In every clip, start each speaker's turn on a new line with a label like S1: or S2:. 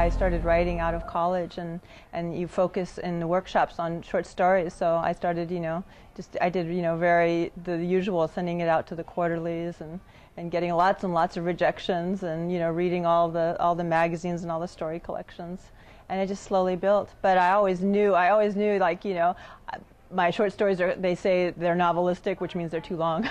S1: I started writing out of college, and you focus in the workshops on short stories. So I started, I did, the usual, sending it out to the quarterlies and getting lots and lots of rejections, and reading all the magazines and all the story collections, and it just slowly built. But I always knew like my short stories they say they're novelistic, which means they're too long.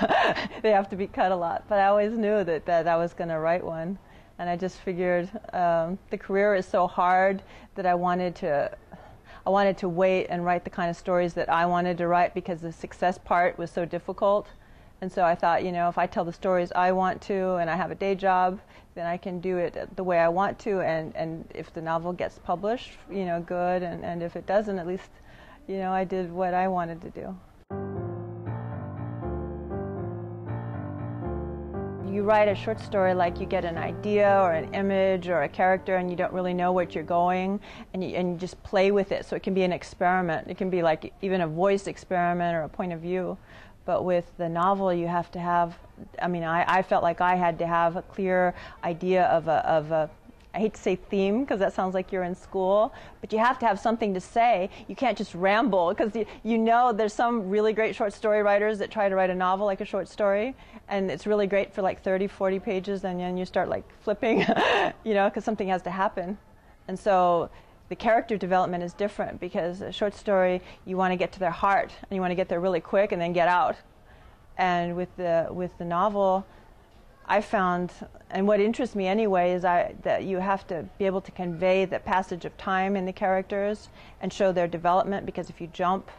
S1: They have to be cut a lot. But I always knew that I was going to write one. And I just figured the career is so hard that I wanted to wait and write the kind of stories that I wanted to write, because the success part was so difficult. And so I thought, if I tell the stories I want to and I have a day job, then I can do it the way I want to. And if the novel gets published, good. And if it doesn't, at least, I did what I wanted to do. You write a short story like you get an idea or an image or a character, and you don't really know what you're going, and you just play with it. So it can be an experiment. It can be like even a voice experiment or a point of view. But with the novel, you have to have, I felt like I had to have a clear idea of a I hate to say theme, because that sounds like you're in school, but you have to have something to say. You can't just ramble, because there's some really great short story writers that try to write a novel like a short story, and it's really great for like 30, 40 pages, and then you start like flipping, because something has to happen. And so the character development is different, because a short story, you want to get to their heart, and you want to get there really quick and then get out. And with the novel, I found, and what interests me anyway, is that you have to be able to convey the passage of time in the characters and show their development, because if you jump,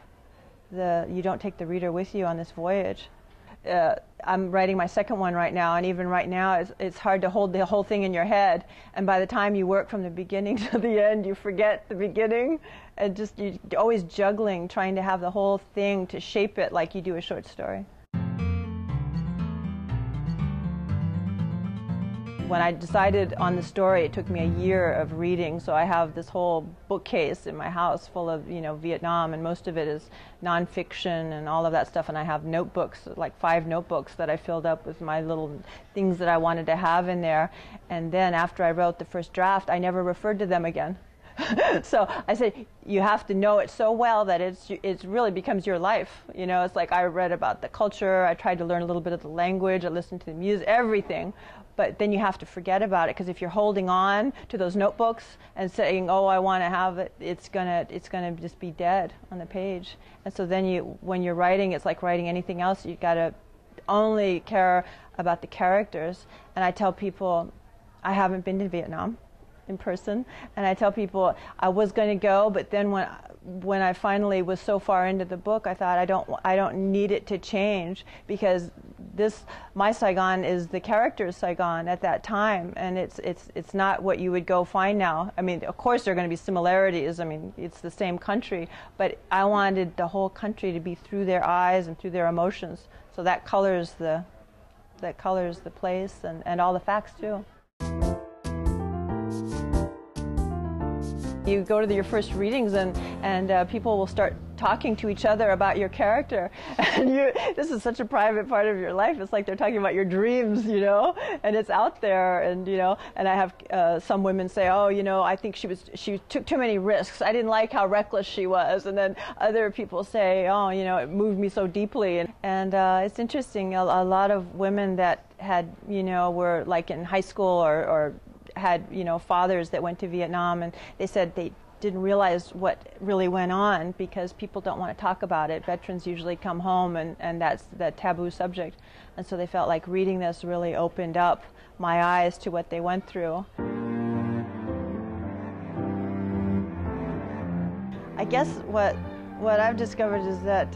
S1: you don't take the reader with you on this voyage. I'm writing my second one right now, and even right now it's hard to hold the whole thing in your head, and by the time you work from the beginning to the end, you forget the beginning, and you're always juggling, trying to have the whole thing to shape it like you do a short story. When I decided on the story, it took me a year of reading, so I have this whole bookcase in my house full of, Vietnam, and most of it is nonfiction and all of that stuff, and I have notebooks, like 5 notebooks that I filled up with my little things that I wanted to have in there, and then after I wrote the first draft, I never referred to them again. So I said, you have to know it so well that it really becomes your life. It's like I read about the culture, I tried to learn a little bit of the language, I listened to the music, everything. But then you have to forget about it, because if you're holding on to those notebooks and saying, "Oh, I want to have it," it's gonna just be dead on the page. And so then when you're writing, it's like writing anything else. You gotta only care about the characters. And I tell people, I haven't been to Vietnam in person, and I tell people I was going to go, but then when I finally was so far into the book, I thought I don't need it to change, because my Saigon is the character's Saigon at that time, and it's not what you would go find now. Of course there are going to be similarities. It's the same country, but I wanted the whole country to be through their eyes and through their emotions, so that colors the place and all the facts too. You go to your first readings, and people will start talking to each other about your character, and this is such a private part of your life. It's like they're talking about your dreams, and it's out there, and and I have some women say, "Oh, I think she took too many risks. I didn't like how reckless she was," and then other people say, "Oh, it moved me so deeply." And it's interesting. A lot of women that had were like in high school or had fathers that went to Vietnam, and they said they didn't realize what really went on, because people don't want to talk about it. Veterans usually come home, and that's the taboo subject, and so they felt like reading this really opened up my eyes to what they went through. I guess what I've discovered is that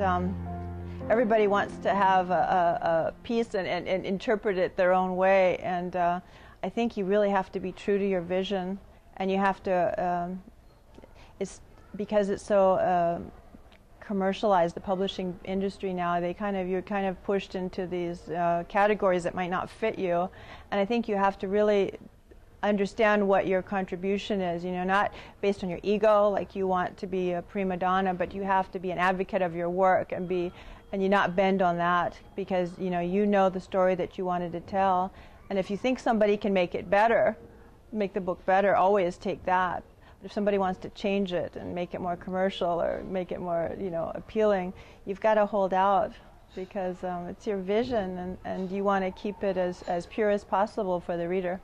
S1: everybody wants to have a piece and interpret it their own way, and I think you really have to be true to your vision, and you have to, it's because it's so commercialized, the publishing industry now, you're kind of pushed into these categories that might not fit you, and I think you have to really understand what your contribution is, not based on your ego, like you want to be a prima donna, but you have to be an advocate of your work and you not bend on that, because you know the story that you wanted to tell. And if you think somebody can make it better, make the book better, always take that. But if somebody wants to change it and make it more commercial or make it more, appealing, you've got to hold out, because it's your vision, and you want to keep it as pure as possible for the reader.